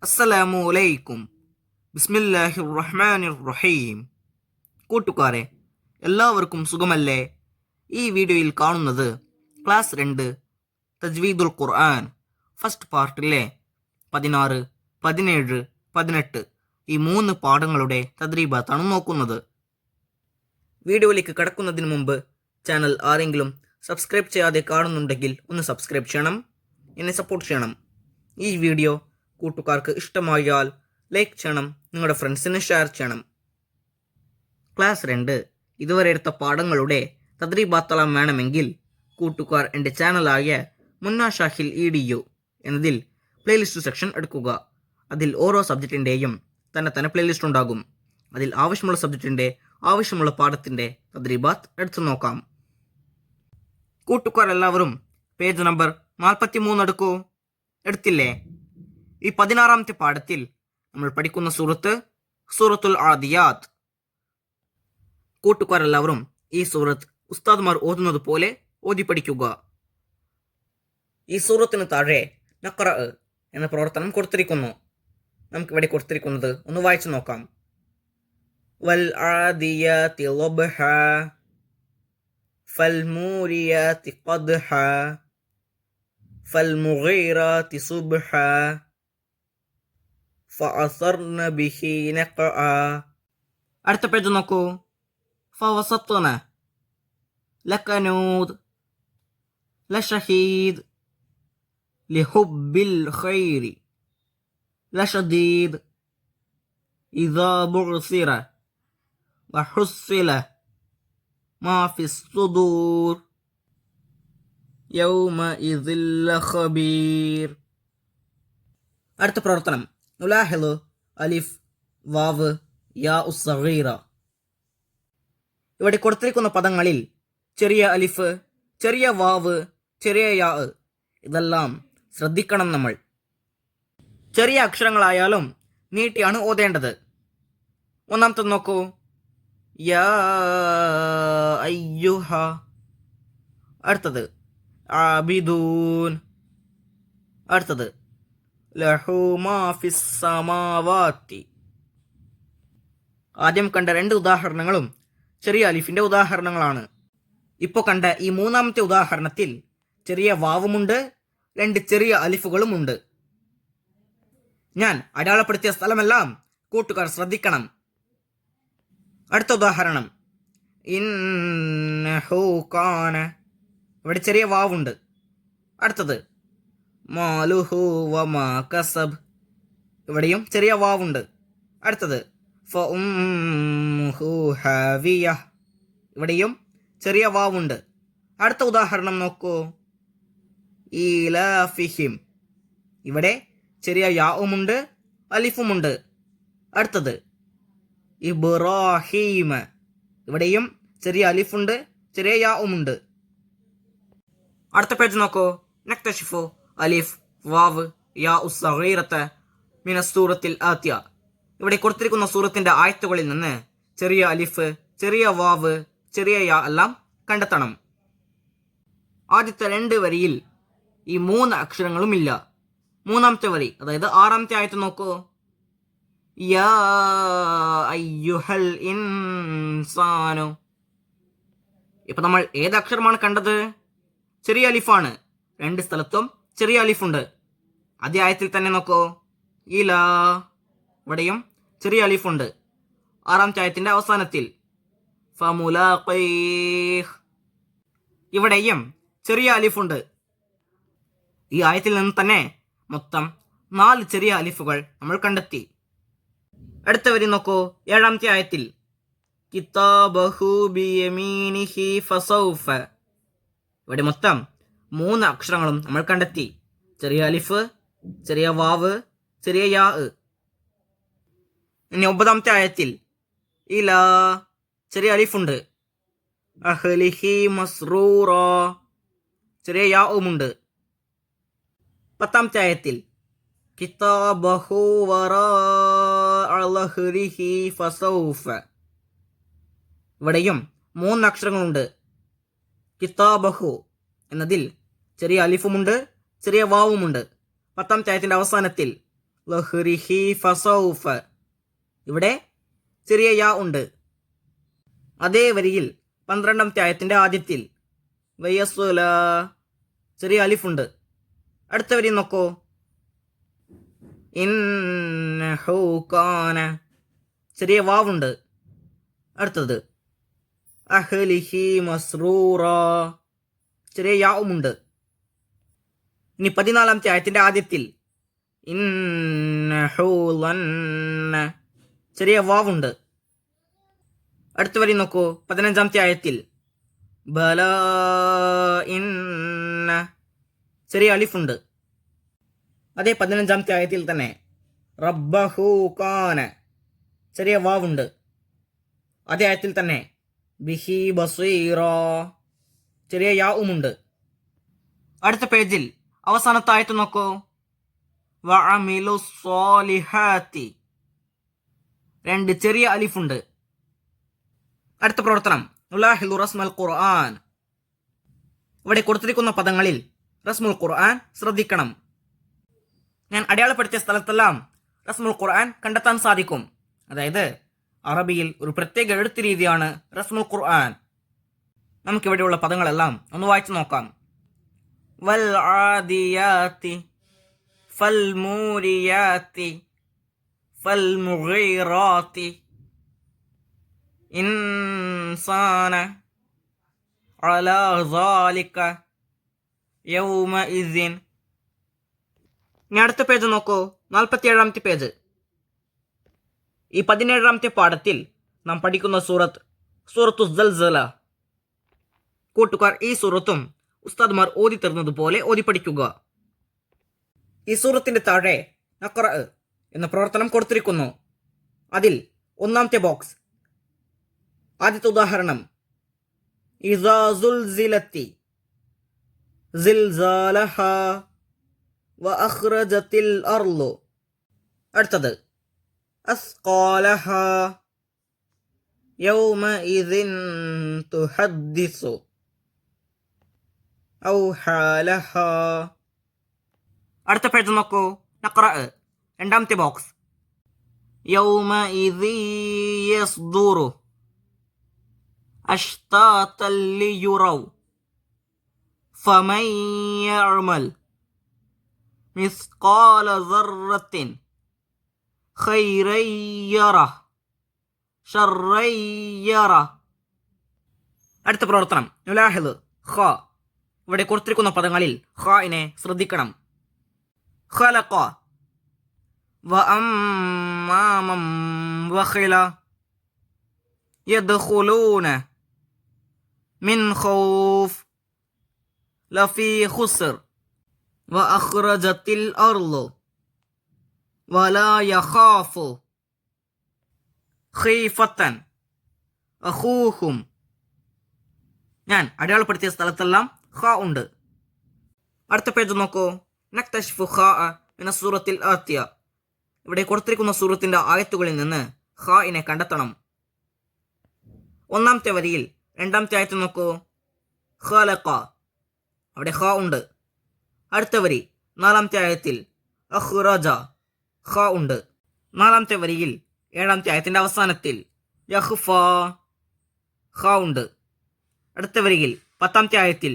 അസ്സലാമു അലൈക്കും. ബിസ്മില്ലാഹിർ റഹ്മാനിർ റഹീം. കൂട്ടുകാരെ, എല്ലാവർക്കും സുഖമല്ലേ? ഈ വീഡിയോയിൽ കാണുന്നത് ക്ലാസ് 2 തജ്വീദുൽ ഖുർആൻ ഫസ്റ്റ് പാർട്ടിലെ 16, 17, 18 ഈ 3 പാഠങ്ങളുടെ തദ്രീബാത്താണ് നോക്കുന്നത്. വീഡിയോയിലേക്ക് കടക്കുന്നതിന് മുമ്പ് ചാനൽ ആരെങ്കിലും സബ്സ്ക്രൈബ് ചെയ്യാതെ കാണുന്നുണ്ടെങ്കിൽ ഒന്ന് സബ്സ്ക്രൈബ് ചെയ്യണം, എന്നെ സപ്പോർട്ട് ചെയ്യണം. ഈ വീഡിയോ കൂട്ടുകാർക്ക് ഇഷ്ടമായാൽ ലൈക്ക് ചെയ്യണം, നിങ്ങളുടെ ഫ്രണ്ട്സിന് ഷെയർ ചെയ്യണം. ക്ലാസ് 2 ഇതുവരെ എടുത്ത പാഠങ്ങളുടെ തദ്രീബാത്തളം വേണമെങ്കിൽ കൂട്ടുകാർ എൻ്റെ ചാനലായ മുന്ന ഷാഹിൽ EDU എന്നതിൽ പ്ലേലിസ്റ്റ് സെക്ഷൻ എടുക്കുക. അതിൽ ഓരോ സബ്ജക്റ്റിൻ്റെയും തന്നെ പ്ലേലിസ്റ്റ് ഉണ്ടാകും. അതിൽ ആവശ്യമുള്ള സബ്ജക്റ്റിൻ്റെ ആവശ്യമുള്ള പാഠത്തിൻ്റെ തദ്രീബാത്ത് എടുത്തു നോക്കാം. കൂട്ടുകാർ എല്ലാവരും പേജ് നമ്പർ 43 എടുക്കൂ. എടുത്തില്ലേ? ഈ 16ാമത്തെ പാഠത്തിൽ നമ്മൾ പഠിക്കുന്ന സൂറത്തുൽ ആദിയാത്ത്. കൂട്ടുകാരെല്ലാവരും ഈ സൂറത്ത് ഉസ്താദ്മാർ ഓതുന്നത് പോലെ ഓതി പഠിക്കുക. ഈ സൂറത്തിന് താഴെ നഖ്റ എന്ന പ്രവർത്തനം കൊടുത്തിരിക്കുന്നു. നമുക്കിവിടെ കൊടുത്തിരിക്കുന്നത് ഒന്ന് വായിച്ചു നോക്കാം. വൽ ആദിയാതി ളബ്ഹ ഫൽമൂരിയാതി ഖദ്ഹ ഫൽമുഗീറാതി സുബ്ഹ ഫഅസർന ബിഹി നഖഅ. അടുത്ത പേജ് നോക്കൂ. ഫവസത്ന ലകനൂദ് ലഷഹീദ് ലിഹുബ്ബിൽ ഖൈരി ലഷദീദ് ഇദാ ബുഅ്സിറ വഹുസ്സില മാ ഫിസ് സുദൂർ യൗമഇദിൽ ലഖബീർ. അടുത്ത പ്രവർത്തനം നുലാഹിള് അലിഫ് വാവ് യാ ഉസ്സഗീറ. ഇവിടെ കൊടുത്തിരിക്കുന്ന പദങ്ങളിൽ ചെറിയ അലിഫ്, ചെറിയ വാവ്, ചെറിയ യാ ഇതെല്ലാം ശ്രദ്ധിക്കണം. നമ്മൾ ചെറിയ അക്ഷരങ്ങളായാലും നീട്ടിയാണ് ഓതേണ്ടത്. ഒന്നാമത്തെ നോക്കൂ. യാ അയ്യുഹ. അടുത്തത് ആബിദൂൻ. അടുത്തത് ലഹു മാ ഫിസ് സമാവാതി. ആദ്യം കണ്ട 2 ഉദാഹരണങ്ങളും ചെറിയ അലിഫിന്റെ ഉദാഹരണങ്ങളാണ്. ഇപ്പോൾ കണ്ട ഈ 3ാമത്തെ ഉദാഹരണത്തിൽ ചെറിയ വാവുമുണ്ട്, 2 ചെറിയ അലിഫുകളുമുണ്ട്. ഞാൻ അടയാളപ്പെടുത്തിയ സ്ഥലമെല്ലാം കൂട്ടുകാർ ശ്രദ്ധിക്കണം. അടുത്ത ഉദാഹരണം ഇന്നഹു കാന. ഇവിടെ ചെറിയ വാവുണ്ട്. അടുത്തത് മാലുഹു വമാ കസബ്. ഇവിടെയും ചെറിയ വാവുണ്ട്. അടുത്തത് ഫഉമ്മുഹു ഹാവിയ. ഇവിടെയും ചെറിയ വാവുണ്ട്. അടുത്ത ഉദാഹരണം നോക്കൂ. ഈലാഫിഹിം. ഇവിടെ ചെറിയ യാവുമുണ്ട്, അലിഫുമുണ്ട്. അടുത്തത് ഇബ്രാഹീമ. ഇവിടെയും ചെറിയ അലിഫുണ്ട്, ചെറിയ യാവുമുണ്ട്. അടുത്ത പേജ് നോക്കൂ. നക്തഷിഫു അലിഫ് വാവ് യാ ഉസ്സഗീറത മിനസ് സൂറത്തിൽ ആത്തിയ. ഇവിടെ കൊടുത്തിരിക്കുന്ന സൂറത്തിന്റെ ആയത്തുകളിൽ നിന്ന് ചെറിയ അലിഫ്, ചെറിയ വാവ്, ചെറിയ യാ എല്ലാം കണ്ടെത്തണം. ആദ്യത്തെ 2 വരിയിൽ ഈ 3 അക്ഷരങ്ങളും ഇല്ല. 3ാമത്തെ വരി, അതായത് 6ാമത്തെ ആയത്ത് നോക്കൂ. യാ അയ്യുഹൽ ഇൻസാനു. ഇപ്പൊ നമ്മൾ ഏത് അക്ഷരമാണ് കണ്ടത്? ചെറിയ അലിഫാണ്. 2 സ്ഥലത്തും ചെറിയ അലിഫുണ്ട്. അതേ ആയത്തിൽ തന്നെ നോക്കൂ. ഇലാ. ഇവിടെയും ചെറിയ അലിഫുണ്ട്. 6ാമത്തെ ആയത്തിന്റെ അവസാനത്തിൽ ഫമുലാഖീഹ്. ഇവിടെയും ചെറിയ അലിഫുണ്ട്. ഈ ആയത്തിൽ നിന്ന് തന്നെ മൊത്തം 4 ചെറിയ അലിഫുകൾ നമ്മൾ കണ്ടെത്തി. അടുത്ത വരി നോക്കൂ. 7ാമത്തെ ആയത്തിൽ കിതാബഹു ബിയമീനിഹി ഫസൗഫ. ഇവിടെ മൊത്തം 3 അക്ഷരങ്ങളും നമ്മൾ കണ്ടെത്തി. ചെറിയ അലിഫ്, ചെറിയ വാവ്, ചെറിയ യാ. ഇനി 9ാമത്തെ ആയത്തിൽ ഇലാ. ചെറിയ അലിഫുണ്ട്. അഹ്ലിഹി മസ്റൂറ. ചെറിയ യാവുമുണ്ട്. 10ാമത്തെ ആയത്തിൽ കിതാബഹു വറാഅ ലഹ്രിഹി ഫസൗഫ. ഇവിടെയും 3 അക്ഷരങ്ങളുണ്ട്. കിതാബഹു എന്നതിൽ ചെറിയ അലിഫുമുണ്ട്, ചെറിയ വാവുമുണ്ട്. 10ാമത്തെ ആയത്തിന്റെ അവസാനത്തിൽ ലഹ്രിഹി ഫസൗഫ. ഇവിടെ ചെറിയ യാ ഉണ്ട്. അതേ വരിയിൽ 12ാമത്തെ ആയത്തിന്റെ ആദ്യത്തിൽ വയസ്സുല ചെറിയ അലിഫുണ്ട്. അടുത്ത വരി നോക്കൂ. ഇന്നഹു കാന ചെറിയ വാവുണ്ട്. അടുത്തത് അഹ്ലിഹി മസ്റൂറ ചെറിയ യാവുമുണ്ട്. ഇനി 14ാമത്തെ ആയത്തിന്റെ ആദ്യത്തിൽ ഇന്നഹു ലന്ന ചെറിയ വാവുണ്ട്. അടുത്ത വരി നോക്കൂ. 15ാമത്തെ ആയത്തിൽ ബല ഇന്ന ചെറിയ അലിഫുണ്ട്. അതേ 15ാമത്തെ ആയത്തിൽ തന്നെ റബ്ബഹു കാന ചെറിയ വാവുണ്ട്. അതേ ആയത്തിൽ തന്നെ ബിഹി ബസീറ ചെറിയ യാവുമുണ്ട്. അടുത്ത പേജിൽ അവസാനത്തെ ആയത്ത് നോക്കൂ. വഅമിലു സ്വാലിഹാത്തി 2 ചെറിയ അലിഫുണ്ട്. അടുത്ത പ്രവർത്തനം നുലാഹിലു റസ്മൽ ഖുർആൻ. ഇവിടെ കൊടുത്തിരിക്കുന്ന പദങ്ങളിൽ റസ്മുൽ ഖുർആൻ ശ്രദ്ധിക്കണം. ഞാൻ അടയാളപ്പെടുത്തിയ സ്ഥലത്തെല്ലാം റസ്മുൽ ഖുർആൻ കണ്ടെത്താൻ സാധിക്കും. അതായത് അറബിയിൽ ഒരു പ്രത്യേക എഴുത്ത് രീതിയാണ് റസ്മുൽ ഖുർആൻ. നമുക്കിവിടെയുള്ള പദങ്ങളെല്ലാം ഒന്ന് വായിച്ചു നോക്കാം. വൽ ആദിയാതി ഫൽ മൂരിയാതി ഫൽ മുഗീറാതി ഇൻസാന അലാ സാലിക യൗമഇസിൻ. ഇനി അടുത്ത പേജ് നോക്കൂ. 47ാമത്തെ പേജ്. ഈ 17ാമത്തെ പാഠത്തിൽ നാം പഠിക്കുന്ന സൂറത്തു സൽസല. കൂട്ടുകാർ ഈ സൂറത്തും ഉസ്താദ്മാർ ഓതി തരുന്നതുപോലെ ഓതി പഠിക്കുക. ഈ സൂറത്തിന്റെ താഴെ നഖറ എന്ന പ്രവർത്തനം കൊടുത്തിരിക്കുന്നു. അതിൽ 1ാമത്തെ ബോക്സ് ആദ്യത്തെ ഉദാഹരണം ഇസാ സുൽസിലത്തി സിൽസാലഹ വ അഖ്റജത്തിൽ അർളു. അടുത്തത് അസ്ഖാലഹ യൗമഇദിൻ തുഹദ്ദിസു ഔഹാലഹ. അടുത്ത പേജ് നോക്കൂ. നഖറ 2ാമത്തെ ബോക്സ് യൗമഇദി യസ്ദുറു അഷ്താതൻ ലിയുറൗ ഫമൻ യഅമൽ മിസ്ഖാല ദർറത്തിൻ ഖൈറൻ യറഹ് ശർറൻ യറഹ്. അടുത്ത പ്രവർത്തനം നുലാഹിദ് ഖ. ഇവിടെ കൊടുത്തിരിക്കുന്ന പദങ്ങളിൽ ഖാഇനെ ശ്രദ്ധിക്കണം. ഖലഖ വഅമ്മാ മൻ ബഖില യദ്ഖുലൂന മിൻ ഖൗഫ് ലഫീ ഖുസ്ർ വഅഖ്റജത്തിൽ അർളു വലാ യഖാഫു ഖീഫത്തൻ അഖൂഹും. ഞാൻ അടയാളപ്പെടുത്തിയ സ്ഥലത്തെല്ലാം ഖ ഉണ്ട്. അടുത്ത പേജ് നോക്കൂ. നക്തശ്ഫു ഖാ മിന സൂറത്തിൽ ആത്തിയ. ഇവിടെ കൊടുത്തിരിക്കുന്ന സൂറത്തിന്റെ ആയത്തുകളിൽ നിന്ന് ഖാഇനെ കണ്ടെത്തണം. 1ാമത്തെ വരിയിൽ 2ാമത്തെ ആയത്ത് നോക്കൂ. ഖലഖ അവിടെ ഖ ഉണ്ട്. അടുത്ത വരി 4ാമത്തെ ആയത്തിൽ അഖ്റജ ഖ ഉണ്ട്. 4ാമത്തെ വരിയിൽ 7ാമത്തെ ആയത്തിന്റെ അവസാനത്തിൽ യഖ്ഫ ഖ ഉണ്ട്. അടുത്ത വരിയിൽ 10ാമത്തെ ആയത്തിൽ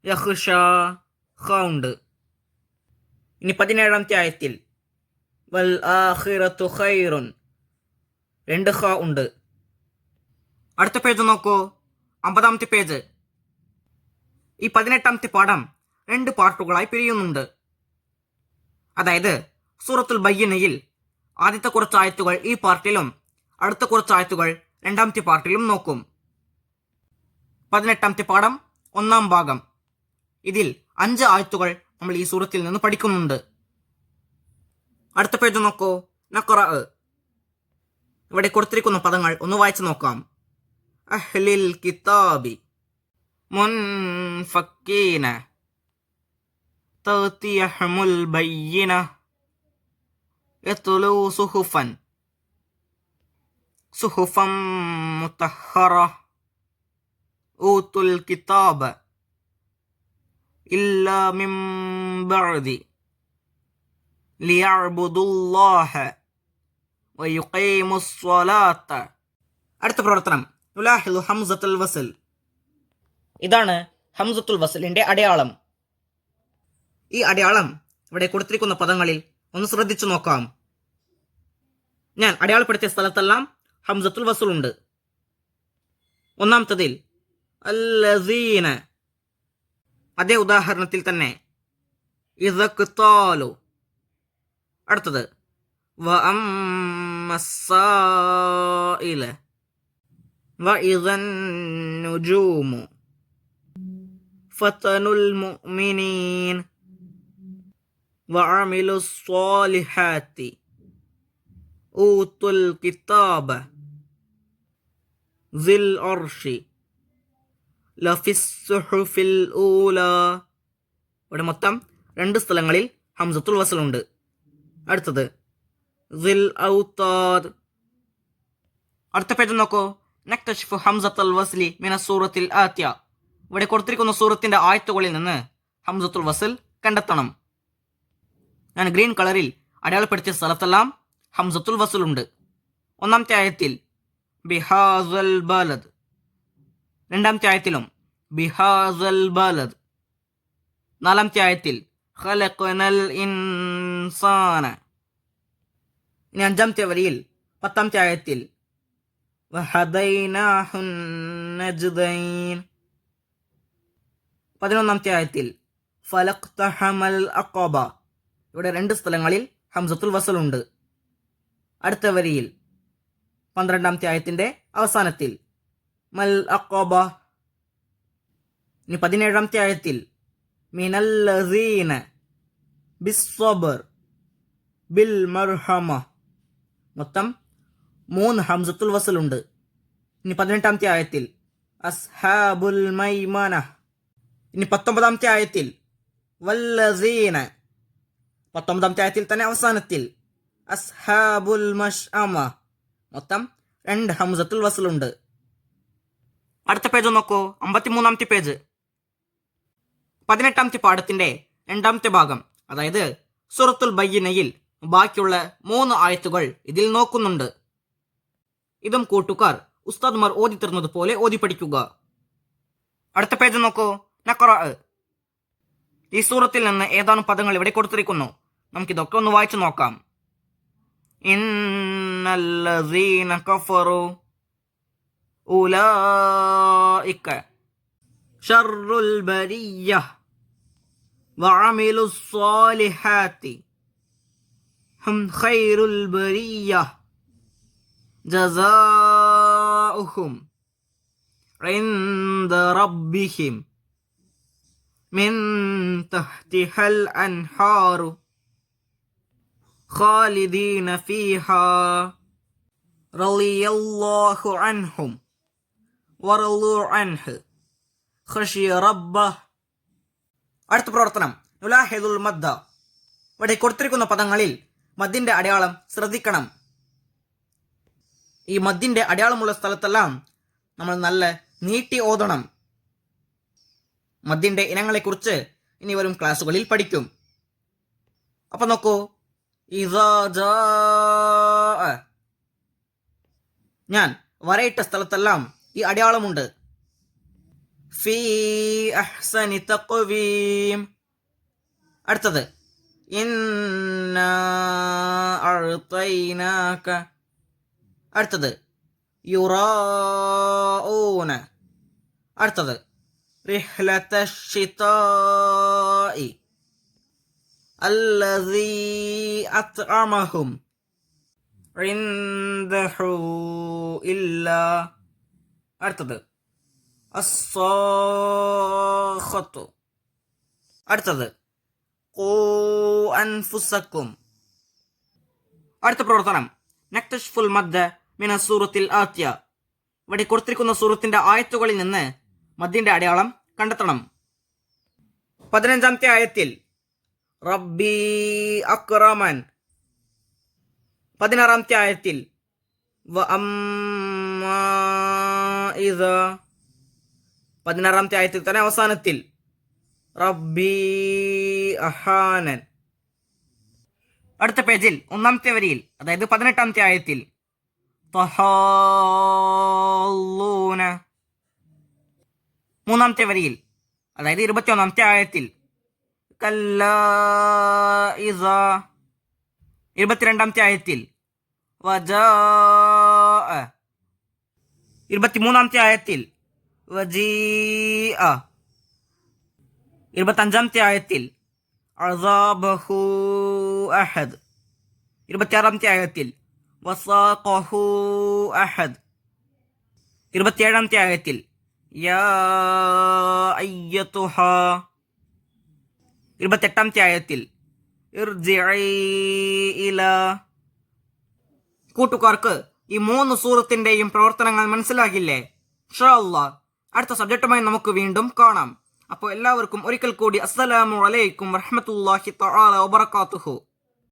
യഖ്ഷ ഖ ഉണ്ട്. ഇനി 17ാമത്തെ ആയത്തിൽ വൽ ആഖിറത്തു ഖൈറുൻ 2 ഖ ഉണ്ട്. അടുത്ത പേജ് നോക്കൂ. 50ാമത്തെ പേജ്. ഈ 18ാമത്തെ പാഠം 2 പാർട്ടുകളായി പിരിയുന്നുണ്ട്. അതായത് സൂറത്തുൽ ബയ്യനയിൽ ആദ്യത്തെ കുറച്ച് ആയത്തുകൾ ഈ പാർട്ടിലും അടുത്ത കുറച്ച് ആയത്തുകൾ 2ാമത്തെ പാർട്ടിലും നോക്കും. 18ാമത്തെ പാഠം 1ാം ഭാഗം. ഇതിൽ 5 ആയത്തുകൾ നമ്മൾ ഈ സൂറത്തിൽ നിന്ന് പഠിക്കുന്നുണ്ട്. അടുത്ത പേജ് നോക്കൂ. നഖറ. ഇവിടെ കൊടുത്തിരിക്കുന്ന പദങ്ങൾ ഒന്ന് വായിച്ചു നോക്കാം. അഹ്ലിൽ കിതാബി മുൻഫക്കീന തഅതിയഹുൽ ബയ്യിന യത്ലൂ സുഹുഫൻ മുതഹറ ഊതുൽ കിതാബ ഇല്ലാ മിൻ ബഅദി ലിയഅ്ബുദുല്ലാഹ വയുഖീമുസ്സലാത്ത. അടുത്ത പ്രവർത്തനം നുലാഹിലു ഹംസത്തുൽ വസ്ൽ. ഇതാണ് ഹംസത്തുൽ വസ്ലിന്റെ അടയാളം. ഈ അടയാളം ഇവിടെ കൊടുത്തിരിക്കുന്ന പദങ്ങളിൽ ഒന്ന് ശ്രദ്ധിച്ചു നോക്കാം. ഞാൻ അടയാളപ്പെടുത്തിയ സ്ഥലത്തെല്ലാം ഹംസത്തുൽ വസ്ൽ ഉണ്ട്. ഒന്നാമത്തതിൽ അല്ലസീന, അതേ ഉദാഹരണത്തിൽ തന്നെ ഇദഖ്താലു. അടുത്തത് വഅമ്മസ്സായില വഇദൻ നുജൂമു ഫതനുൽ മുഅ്മിനീൻ വഅമിലുസ് സ്വാലിഹാത്തി ഊത്തുൽ കിതാബ സിൽ അർഷി ലഫിസ് സുഹുഫിൽ ഊല. ഇവിടെ മൊത്തം 2 സ്ഥലങ്ങളിൽ ഹംസത്തുൽ വസ്ൽ ഉണ്ട്. അടുത്തത് സിൽ ഔതാദ്. അടുത്ത പേജ് നോക്കൂ. നക്തശ്ഫു ഹംസത്തുൽ വസ്ലി മിന സൂറത്തിൽ ആത്യ. ഇവിടെ കൊടുത്തിരിക്കുന്ന സൂറത്തിന്റെ ആയത്തുകളിൽ നിന്ന് ഹംസത്തുൽ വസ്ൽ കണ്ടെത്തണം. ഞാൻ ഗ്രീൻ കളറിൽ അടയാളപ്പെടുത്തിയ സ്ഥലത്തെല്ലാം ഹംസത്തുൽ വസ്ൽ ഉണ്ട്. ഒന്നാമത്തെ ആയത്തിൽ ബിഹാസൽ ബലദ്, രണ്ടാമത്തെ ആയത്തിലും ബിഹാസൽ ബലദ്, നാലാമത്തെ ആയത്തിൽ ഖലഖനൽ ഇൻസാന. ഇനി 5ാമത്തെ വരിയിൽ 10ാമത്തെ ആയത്തിൽ വഹദൈനാഹുൻ നജ്ദൈൻ. 11ാമത്തെ ആയത്തിൽ ഫലഖ്തഹമൽ അഖബ. ഇവിടെ 2 സ്ഥലങ്ങളിൽ ഹംസത്തുൽ വസ്ൽ ഉണ്ട്. അടുത്ത വരിയിൽ 12ാമത്തെ ആയത്തിന്റെ അവസാനത്തിൽ മൽ അഖബ. ഇനി 17ാമത്തെ ആയത്തിൽ മിനല്ലസീന ബിസ്സബർ ബിൽ മർഹമ. മൊത്തം 3 ഹംസത്തുൽ വസ്ൽ ഉണ്ട്. ഇനി 18ാമത്തെ ആയത്തിൽ അസ്ഹാബുൽ മൈമന. ഇനി 19ാമത്തെ ആയത്തിൽ വല്ലസീന. 19ാമത്തെ ആയത്തിൽ തന്നെ അവസാനത്തിൽ അസ്ഹാബുൽ മഷ്അമ. മൊത്തം 2 ഹംസത്തുൽ വസ്ൽ ഉണ്ട്. അടുത്ത പേജ് നോക്കൂ. 53ാമത്തെ പേജ്. 18ാമത്തെ പാഠത്തിന്റെ 2ാമത്തെ ഭാഗം, അതായത് സൂറത്തുൽ ബയ്യിനയിൽ ബാക്കിയുള്ള 3 ആയത്തുകൾ ഇതിൽ നോക്കുന്നുണ്ട്. ഇതും കൂട്ടുകാർ ഉസ്താദ്മാർ ഓതി തരുന്നത് പോലെ ഓതി പഠിക്കുക. അടുത്ത പേജ് നോക്കൂ. നഖറ. ഈ സൂറത്തിൽ നിന്ന് ഏതാനും പദങ്ങൾ ഇവിടെ കൊടുത്തിരിക്കുന്നു. നമുക്കിതൊക്കെ ഒന്ന് വായിച്ചു നോക്കാം. ഇന്നല്ലസീന കഫറു ഉലൈക ശർറുൽ ബരിയ്യ വഅമിലുസ് സ്വാലിഹാത്തി ഹും ഖൈറുൽ ബരിയ്യ ജസാഉഹും ഇൻദ റബ്ബിഹിം മിൻ തഹ്തിഹൽ അൻഹാറു ഖാലിദീന ഫീഹാ റളിയല്ലാഹു അൻഹും വറളു അൻഹു ഖശിയ റബ്ബഹ്. അടുത്ത പ്രവർത്തനം നുലാഹിദുൽ മദ്ദ. ഇവിടെ കൊടുത്തിരിക്കുന്ന പദങ്ങളിൽ മദ്ദിന്റെ അടയാളം ശ്രദ്ധിക്കണം. ഈ മദ്ദിന്റെ അടയാളമുള്ള സ്ഥലത്തെല്ലാം നമ്മൾ നല്ല നീട്ടി ഓതണം. മദ്ദിന്റെ ഇനങ്ങളെക്കുറിച്ച് ഇനി വരും ക്ലാസ്സുകളിൽ പഠിക്കും. അപ്പൊ നോക്കൂ. ഇദാ ജാഅ. ഞാൻ വരയിട്ട സ്ഥലത്തെല്ലാം ഈ അടയാളമുണ്ട്. ഫീ അഹ്സനി തഖ്വീം. അടുത്തത് ഇന്നാ അഅ്തൈനാക. അടുത്തത് യുറാഊന. അടുത്തത് റിഹ്ലതശ് ശിതാഇ അല്ലദീ അത്അമഹും ഇൻദഹു ഇല്ലാ. അടുത്തത് അസ്സാഖത്തു. അടുത്തത് ഖൂ അൻഫുസക്കും. അടുത്ത പ്രവർത്തനം നക്തശ്ഫുൽ മദ്ദ മിന സൂറത്തിൽ ആത്യ. ഇവിടെ കൊടുത്തിരിക്കുന്ന സൂറത്തിന്റെ ആയത്തുകളിൽ നിന്ന് മദ്ദിന്റെ അടയാളം കണ്ടെത്തണം. 15ാമത്തെ ആയത്തിൽ റബ്ബി അക്രമൻ. 16ാമത്തെ ആയത്തിൽ വഅമ്മാ ഇദാ. 16ാമത്തെ ആയത്തിൽ തന്നെ അവസാനത്തിൽ റബ്ബി അഹാനൻ. അടുത്ത പേജിൽ ഒന്നാമത്തെ വരിയിൽ, അതായത് 18ാമത്തെ ആയത്തിൽ തഹാല്ലൂന. മൂന്നാമത്തെ വരിയിൽ, അതായത് 21ാമത്തെ ആയത്തിൽ കല്ലാ ഇസാ. 22ാമത്തെ ആയത്തിൽ വജാഅ. 23ാമത്തെ ആയത്തിൽ വജീഅ. 25ാമത്തെ ആയത്തിൽ അസാബഹു അഹദ്. 26ാമത്തെ ആയത്തിൽ വസാഖഹു അഹദ്. 27ാമത്തെ ആയത്തിൽ യാ അയ്യതുഹ. 28ാമത്തെ ആയത്തിൽ ഇർജിഇ ഇലാ. കൂട്ടുകാർക്ക് ഈ 3 സൂറത്തിന്റെയും പ്രവർത്തനങ്ങൾ മനസ്സിലാകില്ലേ? ഇൻഷാ അല്ലാഹ് അടുത്ത സബ്ജക്റ്റുമായി നമുക്ക് വീണ്ടും കാണാം. അപ്പോൾ എല്ലാവർക്കും ഒരിക്കൽ കൂടി അസ്സലാമു അലൈക്കും വറഹ്മത്തുള്ളാഹി തആല വബറകാതുഹു.